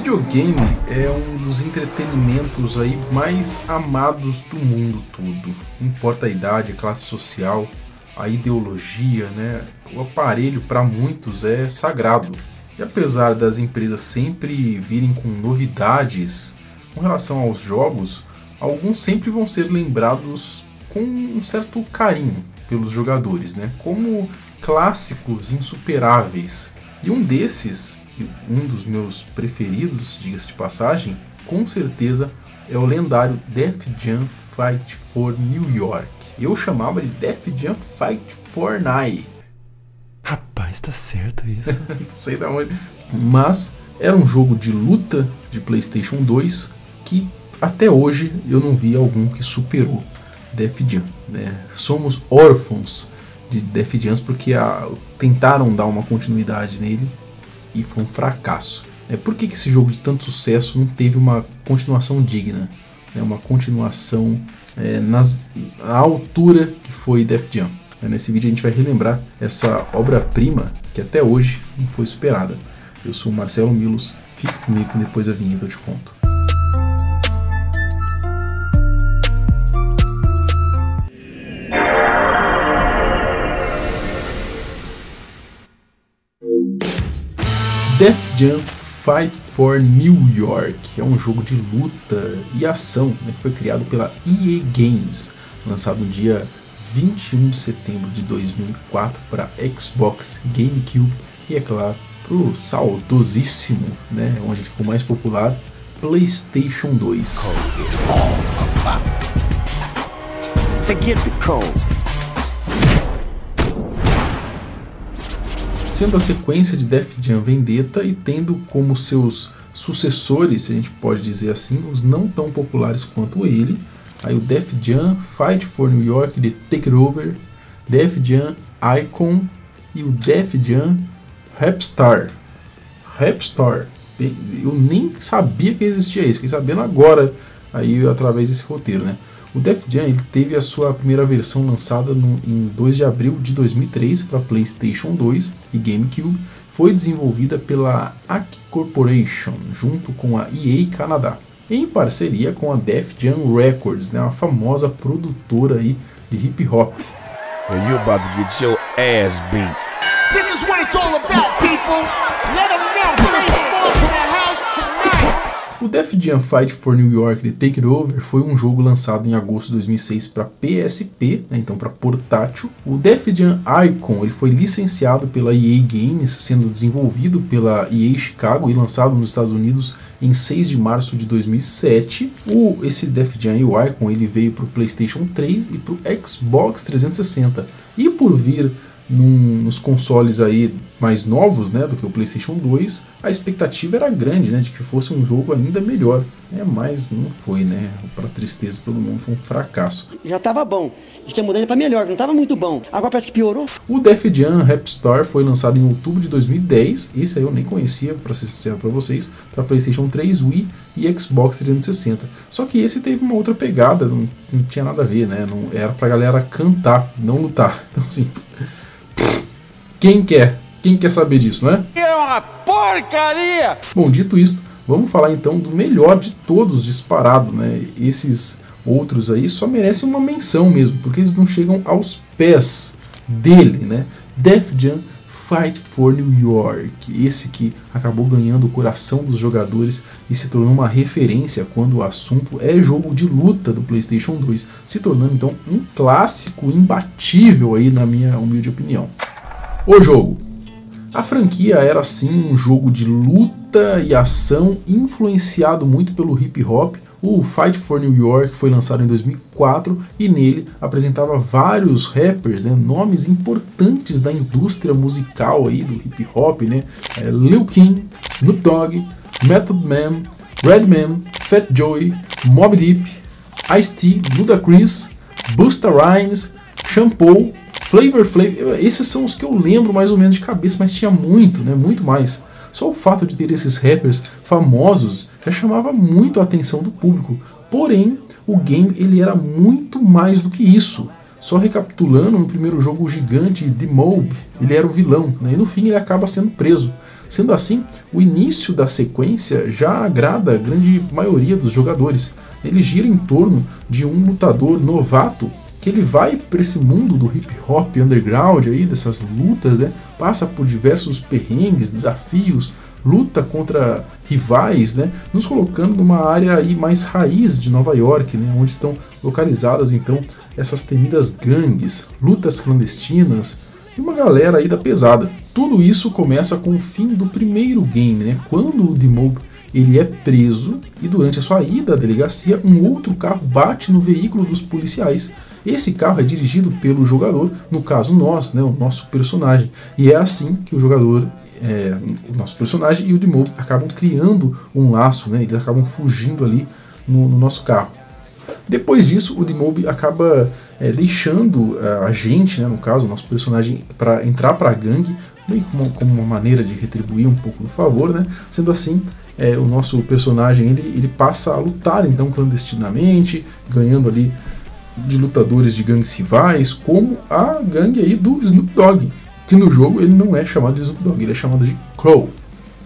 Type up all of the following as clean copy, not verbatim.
Videogame é um dos entretenimentos aí mais amados do mundo todo. Não importa a idade, a classe social, a ideologia, né? O aparelho para muitos é sagrado. E apesar das empresas sempre virem com novidades com relação aos jogos, alguns sempre vão ser lembrados com um certo carinho pelos jogadores, né? Como clássicos insuperáveis. E um desses, um dos meus preferidos, diga-se de passagem, com certeza é o lendário Def Jam Fight for New York. Eu chamava de Def Jam Fight for Night. Rapaz, tá certo isso. Não sei da onde. Mas era um jogo de luta de PlayStation 2 que até hoje eu não vi algum que superou Def Jam, né? Somos órfãos de Def Jam porque tentaram dar uma continuidade nele e foi um fracasso. Por que esse jogo de tanto sucesso não teve uma continuação digna? Uma continuação na altura que foi Def Jam. Nesse vídeo a gente vai relembrar essa obra-prima que até hoje não foi superada. Eu sou o Marcelo Milos, fique comigo que depois da vinheta eu te conto. Def Jam Fight for New York é um jogo de luta e ação, né, que foi criado pela EA Games, lançado no dia 21 de setembro de 2004 para Xbox, GameCube e, é claro, para o saudosíssimo, né, onde ficou mais popular, PlayStation 2. Forget the code. Sendo a sequência de Def Jam Vendetta e tendo como seus sucessores, se a gente pode dizer assim, os não tão populares quanto ele, aí o Def Jam Fight for New York The Takeover, Def Jam Icon e o Def Jam Rapstar. Rapstar, eu nem sabia que existia isso, fiquei sabendo agora aí através desse roteiro, né? O Def Jam ele teve a sua primeira versão lançada em 2 de abril de 2003 para PlayStation 2 e GameCube. Foi desenvolvida pela Acq Corporation, junto com a EA Canadá, em parceria com a Def Jam Records, né, uma famosa produtora aí de hip hop. Well, you about to get your ass beat. This is what it's all about, people. Let them know. Please fall in the house tonight. O Def Jam Fight for New York The Takeover foi um jogo lançado em agosto de 2006 para PSP, né, então para portátil. O Def Jam Icon ele foi licenciado pela EA Games, sendo desenvolvido pela EA Chicago e lançado nos Estados Unidos em 6 de março de 2007. Esse Def Jam e o Icon ele veio para o PlayStation 3 e para o Xbox 360. E por vir nos consoles aí mais novos, né, do que o PlayStation 2, a expectativa era grande, né, de que fosse um jogo ainda melhor, mas não foi, né, para tristeza de todo mundo, foi um fracasso. Já tava bom, diz que a mudança para melhor, não tava muito bom, agora parece que piorou. O Def Jam Rapstar foi lançado em outubro de 2010, esse aí eu nem conhecia, para ser sincero para vocês, para PlayStation 3, Wii e Xbox 360. Só que esse teve uma outra pegada, não tinha nada a ver, né, não, era pra galera cantar, não lutar, então assim... Quem quer saber disso, né? É uma porcaria! Bom, dito isto, vamos falar então do melhor de todos disparado, né? Esses outros aí só merecem uma menção mesmo, porque eles não chegam aos pés dele, né? Def Jam Fight for New York, esse que acabou ganhando o coração dos jogadores e se tornou uma referência quando o assunto é jogo de luta do PlayStation 2, se tornando então um clássico imbatível aí na minha humilde opinião. O jogo. A franquia era sim um jogo de luta e ação influenciado muito pelo hip hop. O Fight for New York foi lançado em 2004 e nele apresentava vários rappers, né, nomes importantes da indústria musical aí do hip hop, né, Lil Kim, Snoop Dogg, Method Man, Redman, Fat Joey, Mobb Deep, Ice-T, Ludacris, Busta Rhymes, Shampoo, Flavor Flav. Esses são os que eu lembro mais ou menos de cabeça, mas tinha muito, né, muito mais. Só o fato de ter esses rappers famosos já chamava muito a atenção do público. Porém, o game ele era muito mais do que isso. Só recapitulando, no primeiro jogo o gigante D-Mob, ele era o vilão, né? E no fim ele acaba sendo preso. Sendo assim, o início da sequência já agrada a grande maioria dos jogadores. Ele gira em torno de um lutador novato que ele vai para esse mundo do hip hop underground aí, dessas lutas, né? Passa por diversos perrengues, desafios, luta contra rivais, né? Nos colocando numa área aí mais raiz de Nova York, né? Onde estão localizadas então essas temidas gangues, lutas clandestinas e uma galera aí da pesada. Tudo isso começa com o fim do primeiro game, né? Quando o D-Mob ele é preso e durante a sua ida à delegacia um outro carro bate no veículo dos policiais. Esse carro é dirigido pelo jogador, no caso nós, né, o nosso personagem, e é assim que o jogador, o nosso personagem e o D-Mob acabam criando um laço, né, eles acabam fugindo ali no nosso carro. Depois disso, o D-Mob acaba deixando a gente, né, no caso, o nosso personagem, para entrar para a gangue, meio como uma maneira de retribuir um pouco do favor, né? Sendo assim, o nosso personagem ele passa a lutar então clandestinamente, ganhando ali de lutadores de gangues rivais, como a gangue aí do Snoop Dogg, que no jogo ele não é chamado de Snoop Dogg, ele é chamado de Crow,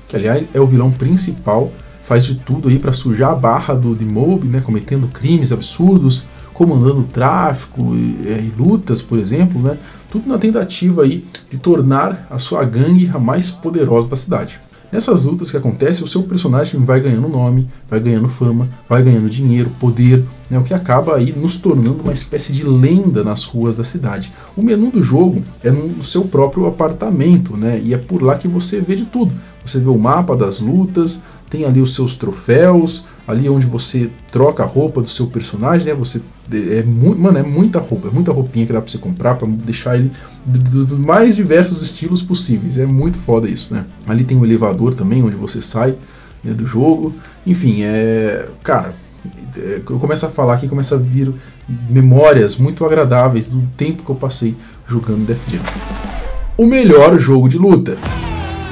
que aliás é o vilão principal, faz de tudo aí para sujar a barra do D-Mob, né, cometendo crimes absurdos, comandando tráfico e lutas, por exemplo, né, tudo na tentativa aí de tornar a sua gangue a mais poderosa da cidade. Nessas lutas que acontecem, o seu personagem vai ganhando nome, vai ganhando fama, vai ganhando dinheiro, poder, né, o que acaba aí nos tornando uma espécie de lenda nas ruas da cidade. O menu do jogo é no seu próprio apartamento, né, e é por lá que você vê de tudo. Você vê o mapa das lutas, tem ali os seus troféus, ali onde você troca a roupa do seu personagem, né? É muita roupa, é muita roupinha que dá pra você comprar pra deixar ele dos mais diversos estilos possíveis. É muito foda isso, né? Ali tem o elevador também, onde você sai, né, do jogo. Enfim, cara, eu começo a falar aqui, começa a vir memórias muito agradáveis do tempo que eu passei jogando Def Jam. O melhor jogo de luta.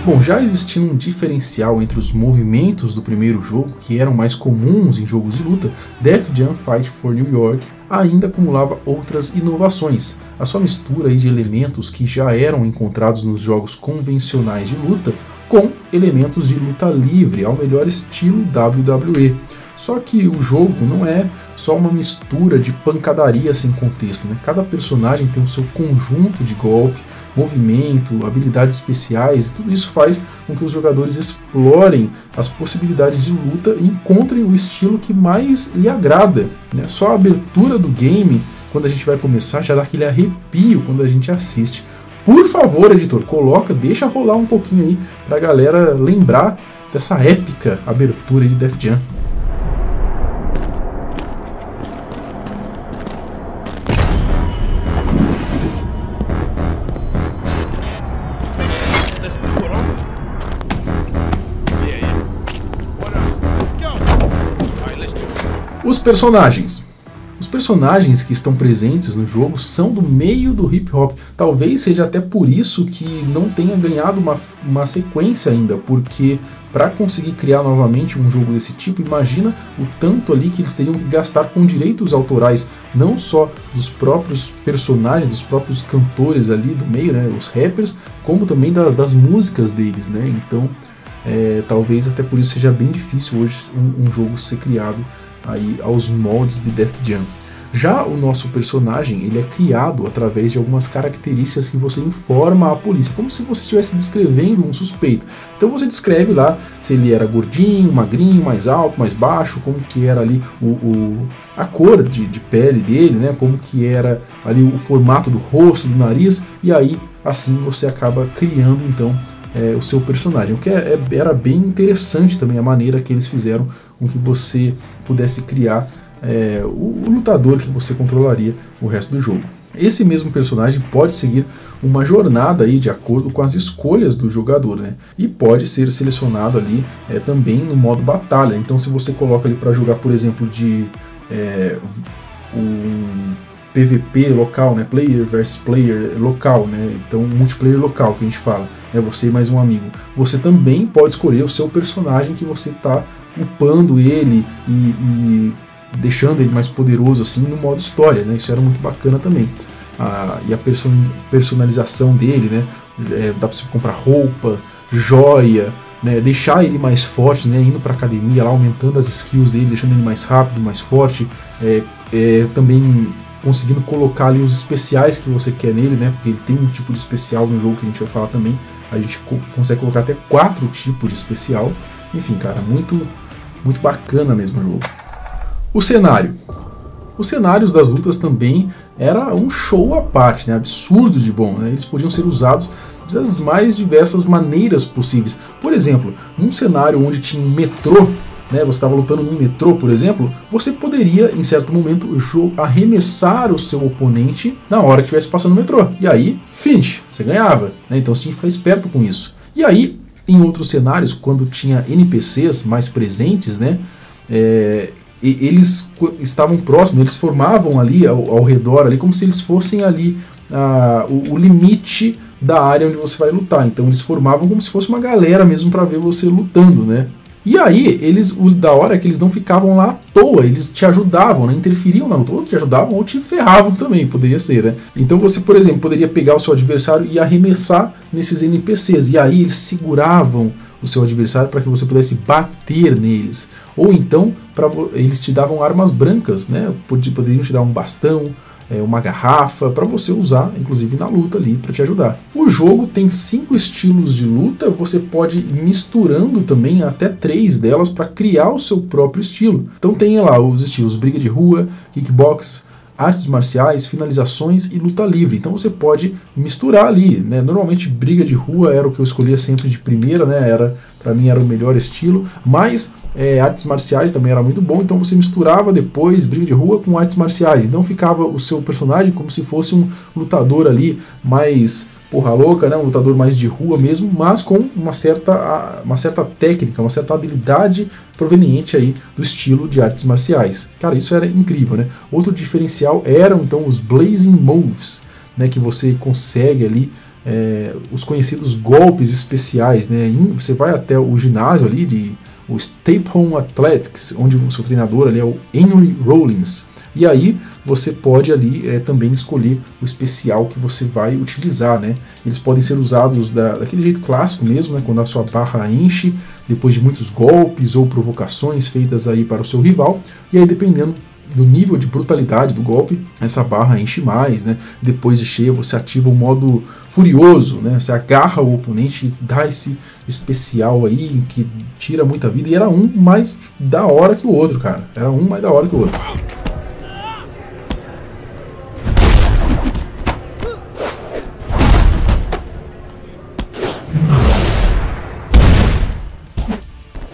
Bom, já existia um diferencial entre os movimentos do primeiro jogo, que eram mais comuns em jogos de luta, Def Jam Fight for New York ainda acumulava outras inovações. A sua mistura aí de elementos que já eram encontrados nos jogos convencionais de luta com elementos de luta livre, ao melhor estilo WWE. Só que o jogo não é só uma mistura de pancadaria sem contexto, né? Cada personagem tem o seu conjunto de golpe, movimento, habilidades especiais, e tudo isso faz com que os jogadores explorem as possibilidades de luta e encontrem o estilo que mais lhe agrada, né? Só a abertura do game, quando a gente vai começar, já dá aquele arrepio quando a gente assiste. Por favor, editor, deixa rolar um pouquinho aí pra galera lembrar dessa épica abertura de Def Jam. Os personagens. Os personagens que estão presentes no jogo são do meio do hip hop. Talvez seja até por isso que não tenha ganhado uma sequência ainda, porque para conseguir criar novamente um jogo desse tipo, imagina o tanto ali que eles teriam que gastar com direitos autorais, não só dos próprios personagens, dos próprios cantores ali do meio, né, os rappers, como também das músicas deles, né? Então, talvez até por isso seja bem difícil hoje um jogo ser criado aí aos moldes de Def Jam. Já o nosso personagem, ele é criado através de algumas características que você informa à polícia, como se você estivesse descrevendo um suspeito. Então você descreve lá se ele era gordinho, magrinho, mais alto, mais baixo, como que era ali a cor de pele dele, né? Como que era ali o formato do rosto, do nariz, e aí assim você acaba criando então o seu personagem, o que era bem interessante também a maneira que eles fizeram com que você pudesse criar o lutador que você controlaria o resto do jogo. Esse mesmo personagem pode seguir uma jornada aí de acordo com as escolhas do jogador, né? E pode ser selecionado ali também no modo batalha. Então se você coloca ele para jogar, por exemplo, de um PVP local, né? Player versus player local, né? Então multiplayer local que a gente fala, é você e mais um amigo. Você também pode escolher o seu personagem que você está upando ele e deixando ele mais poderoso assim no modo história, né? Isso era muito bacana também. E a personalização dele, né? Dá pra você comprar roupa, joia, né? Deixar ele mais forte, né? Indo pra academia lá, aumentando as skills dele, deixando ele mais rápido, mais forte, também conseguindo colocar ali os especiais que você quer nele, né? Porque ele tem um tipo de especial no jogo que a gente vai falar também. A gente consegue colocar até 4 tipos de especial. Enfim, cara, muito bacana mesmo o jogo. O cenário. Os cenários das lutas também era um show à parte, né? Absurdo de bom, né? Eles podiam ser usados das mais diversas maneiras possíveis. Por exemplo, num cenário onde tinha um metrô, né? Você estava lutando num metrô, por exemplo, você poderia, em certo momento, arremessar o seu oponente na hora que estivesse passando no metrô. E aí, finish, você ganhava, né? Então você tinha que ficar esperto com isso. E aí, em outros cenários, quando tinha NPCs mais presentes, né? Eles estavam próximos, eles formavam ali ao redor, ali, como se eles fossem ali o limite da área onde você vai lutar. Então eles formavam como se fosse uma galera mesmo para ver você lutando, né? E aí, o da hora é que eles não ficavam lá à toa, eles te ajudavam, né? Interferiam na luta, ou te ajudavam ou te ferravam também, poderia ser, né? Então você, por exemplo, poderia pegar o seu adversário e arremessar nesses NPCs, e aí eles seguravam o seu adversário para que você pudesse bater neles. Ou então, eles te davam armas brancas, né? Poderiam te dar um bastão, uma garrafa, para você usar, inclusive na luta ali, para te ajudar. O jogo tem 5 estilos de luta, você pode ir misturando também até 3 delas para criar o seu próprio estilo. Então tem lá os estilos briga de rua, kickbox, artes marciais, finalizações e luta livre. Então você pode misturar ali, né? Normalmente briga de rua era o que eu escolhia sempre de primeira, né? Para mim era o melhor estilo, mas artes marciais também era muito bom, então você misturava depois briga de rua com artes marciais. Então ficava o seu personagem como se fosse um lutador ali mais porra louca, né? Um lutador mais de rua mesmo, mas com uma certa técnica, uma certa habilidade proveniente aí do estilo de artes marciais. Cara, isso era incrível, né? Outro diferencial eram então os Blazing Moves, né? Que você consegue ali os conhecidos golpes especiais, né? Você vai até o ginásio ali o Staple Athletics, onde o seu treinador ali é o Henry Rollins. E aí você pode ali também escolher o especial que você vai utilizar, né? Eles podem ser usados daquele jeito clássico mesmo, né? Quando a sua barra enche, depois de muitos golpes ou provocações feitas aí para o seu rival. E aí, dependendo do nível de brutalidade do golpe, essa barra enche mais, né? Depois de cheia, você ativa o modo furioso, né? Você agarra o oponente e dá esse especial aí que tira muita vida. E era um mais da hora que o outro, cara. Era um mais da hora que o outro.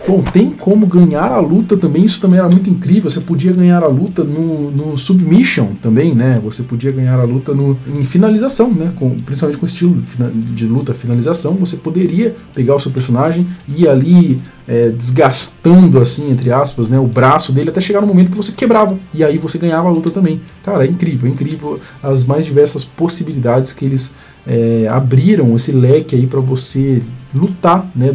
Bom, tem como ganhar a luta também, isso também era muito incrível. Você podia ganhar a luta no submission também, né? Você podia ganhar a luta em finalização, né? Principalmente com o estilo de luta finalização, você poderia pegar o seu personagem e ir ali desgastando, assim, entre aspas, né, o braço dele até chegar no momento que você quebrava. E aí você ganhava a luta também. Cara, é incrível as mais diversas possibilidades que eles abriram esse leque aí para você lutar, né,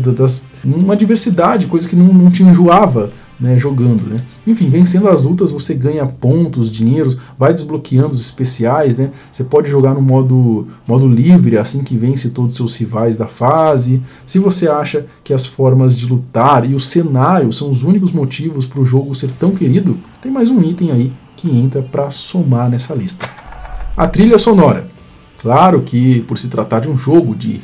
uma diversidade, coisa que não te enjoava, né, jogando, né. Enfim, vencendo as lutas você ganha pontos, dinheiros, vai desbloqueando os especiais, né. Você pode jogar no modo livre, assim que vence todos os seus rivais da fase. Se você acha que as formas de lutar e o cenário são os únicos motivos para o jogo ser tão querido, tem mais um item aí que entra para somar nessa lista. A trilha sonora. Claro que, por se tratar de um jogo de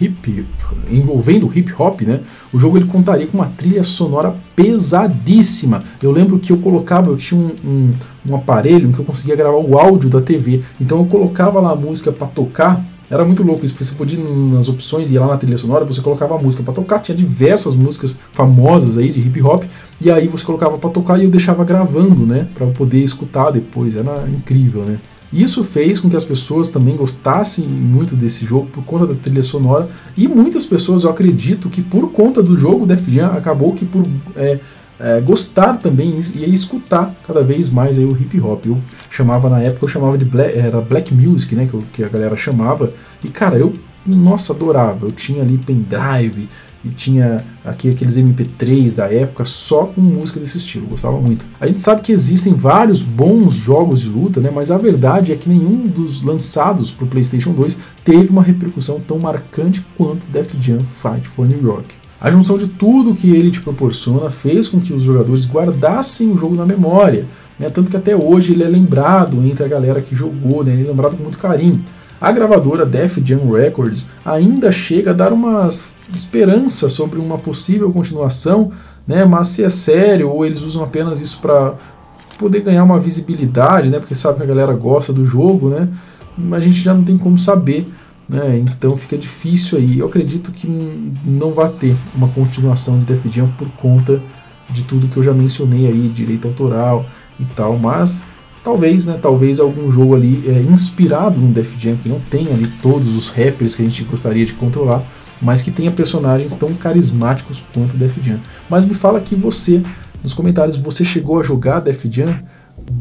envolvendo hip hop, né, o jogo ele contaria com uma trilha sonora pesadíssima. Eu lembro que eu tinha um aparelho em que eu conseguia gravar o áudio da TV, então eu colocava lá a música para tocar. Era muito louco isso, porque você podia ir nas opções e ir lá na trilha sonora, você colocava a música para tocar, tinha diversas músicas famosas aí de hip hop, e aí você colocava para tocar e eu deixava gravando, né, para eu poder escutar depois. Era incrível, né. Isso fez com que as pessoas também gostassem muito desse jogo por conta da trilha sonora, e muitas pessoas, eu acredito que por conta do jogo, Def Jam acabou que por gostar também e escutar cada vez mais aí o hip hop. Na época eu chamava de Black Music, né, que a galera chamava, e cara, eu nossa, adorava. Eu tinha ali pendrive e tinha aqueles MP3 da época só com música desse estilo, gostava muito. A gente sabe que existem vários bons jogos de luta, né, mas a verdade é que nenhum dos lançados para o PlayStation 2 teve uma repercussão tão marcante quanto Def Jam Fight for New York. A junção de tudo que ele te proporciona fez com que os jogadores guardassem o jogo na memória, né, tanto que até hoje ele é lembrado entre a galera que jogou, né, ele é lembrado com muito carinho. A gravadora Def Jam Records ainda chega a dar uma esperança sobre uma possível continuação, né, mas se é sério ou eles usam apenas isso para poder ganhar uma visibilidade, né, porque sabe que a galera gosta do jogo, né, a gente já não tem como saber, né, então fica difícil aí. Eu acredito que não vai ter uma continuação de Def Jam por conta de tudo que eu já mencionei aí, direito autoral e tal, mas talvez, né, talvez algum jogo ali inspirado no Def Jam, que não tenha ali todos os rappers que a gente gostaria de controlar, mas que tenha personagens tão carismáticos quanto Def Jam. Mas me fala aqui você, nos comentários, você chegou a jogar Def Jam?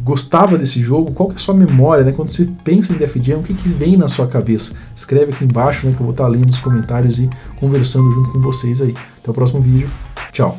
Gostava desse jogo? Qual que é a sua memória, né? Quando você pensa em Def Jam, o que vem na sua cabeça? Escreve aqui embaixo, né, que eu vou estar lendo os comentários e conversando junto com vocês aí. Até o próximo vídeo. Tchau!